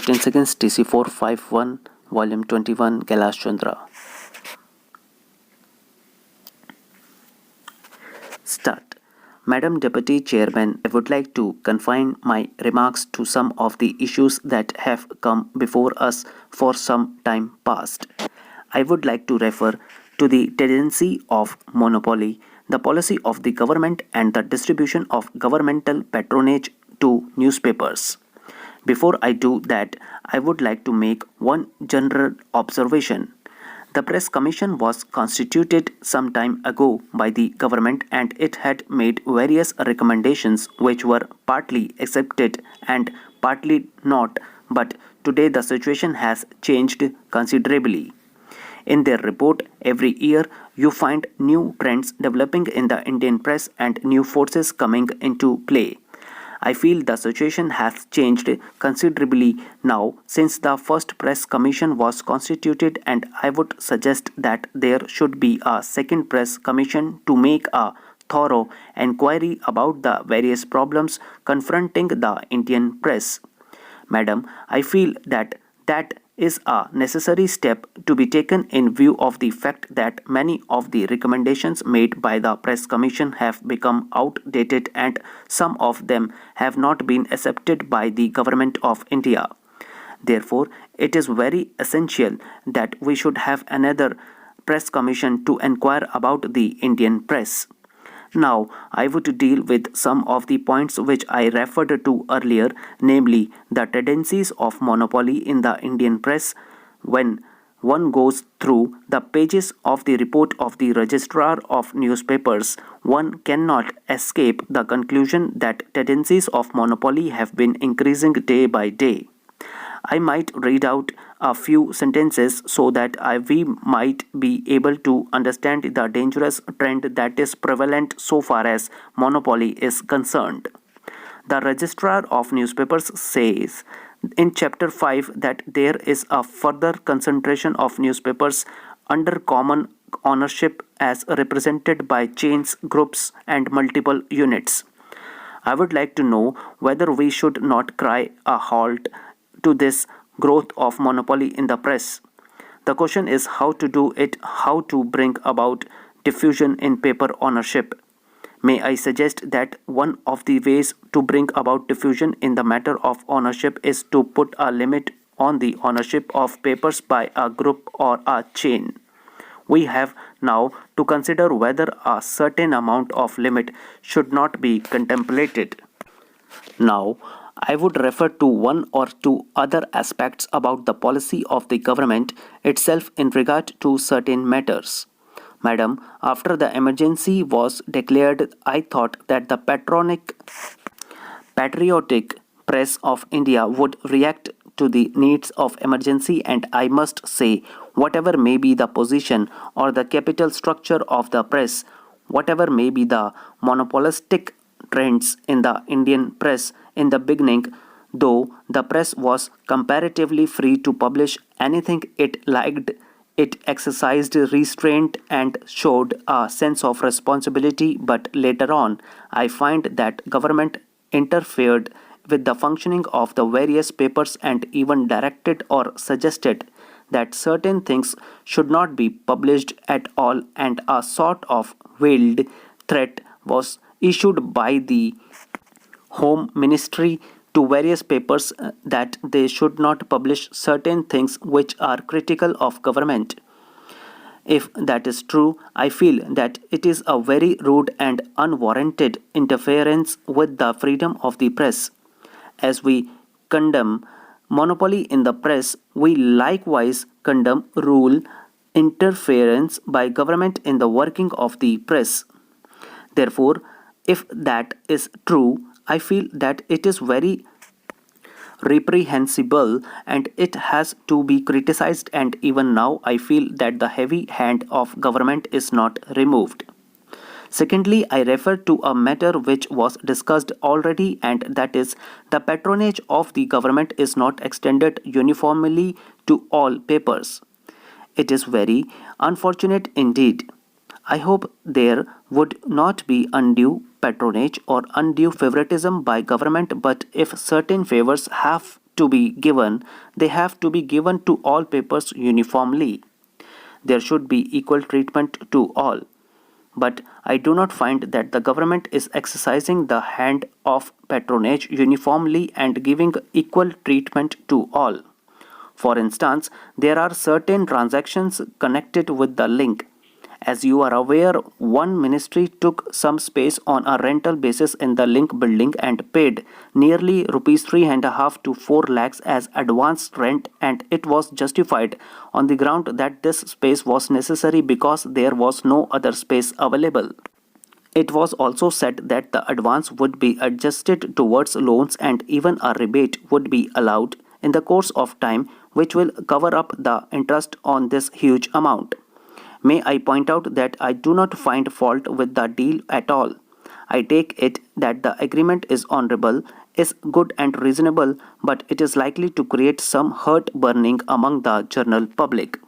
15 seconds. TC451, Volume 21, Kailash Chandra. Start. Madam Deputy Chairman, I would like to confine my remarks to some of the issues that have come before us for some time past. I would like to refer to the tendency of monopoly, the policy of the government, and the distribution of governmental patronage to newspapers. Before I do that, I would like to make one general observation. The Press Commission was constituted some time ago by the government, and it had made various recommendations which were partly accepted and partly not, but today the situation has changed considerably. In their report, every year you find new trends developing in the Indian press and new forces coming into play. I feel the situation has changed considerably now since the first Press Commission was constituted, and I would suggest that there should be a second Press Commission to make a thorough enquiry about the various problems confronting the Indian press. Madam, I feel that is a necessary step to be taken in view of the fact that many of the recommendations made by the Press Commission have become outdated and some of them have not been accepted by the Government of India. Therefore, it is very essential that we should have another Press Commission to inquire about the Indian press. Now, I would deal with some of the points which I referred to earlier, namely the tendencies of monopoly in the Indian press. When one goes through the pages of the report of the Registrar of Newspapers, one cannot escape the conclusion that tendencies of monopoly have been increasing day by day. I might read out a few sentences so that we might be able to understand the dangerous trend that is prevalent so far as monopoly is concerned. The Registrar of Newspapers says in Chapter 5 that there is a further concentration of newspapers under common ownership as represented by chains, groups, and multiple units. I would like to know whether we should not cry a halt to this growth of monopoly in the press. The question is how to do it, how to bring about diffusion in paper ownership. May I suggest that one of the ways to bring about diffusion in the matter of ownership is to put a limit on the ownership of papers by a group or a chain. We have now to consider whether a certain amount of limit should not be contemplated. Now, I would refer to one or two other aspects about the policy of the government itself in regard to certain matters. Madam, after the emergency was declared, I thought that the patriotic press of India would react to the needs of emergency, and I must say, whatever may be the position or the capital structure of the press, whatever may be the monopolistic trends in the Indian press in the beginning, though the press was comparatively free to publish anything it liked, it exercised restraint and showed a sense of responsibility, but later on, I find that government interfered with the functioning of the various papers and even directed or suggested that certain things should not be published at all, and a sort of veiled threat was issued by the Home Ministry to various papers that they should not publish certain things which are critical of government. If that is true, I feel that it is a very rude and unwarranted interference with the freedom of the press. As we condemn monopoly in the press, we likewise condemn rule interference by government in the working of the press. Therefore, if that is true, I feel that it is very reprehensible and it has to be criticized, and even now I feel that the heavy hand of government is not removed. Secondly, I refer to a matter which was discussed already, and that is the patronage of the government is not extended uniformly to all papers. It is very unfortunate indeed. I hope there would not be undue patronage or undue favoritism by government, but if certain favors have to be given, they have to be given to all papers uniformly. There should be equal treatment to all. But I do not find that the government is exercising the hand of patronage uniformly and giving equal treatment to all. For instance, there are certain transactions connected with the link. As you are aware, one ministry took some space on a rental basis in the link building and paid nearly rupees 3.5 to 4 lakhs as advance rent, and it was justified on the ground that this space was necessary because there was no other space available. It was also said that the advance would be adjusted towards loans and even a rebate would be allowed in the course of time, which will cover up the interest on this huge amount. May I point out that I do not find fault with the deal at all. I take it that the agreement is honorable, is good and reasonable, but it is likely to create some heart burning among the general public.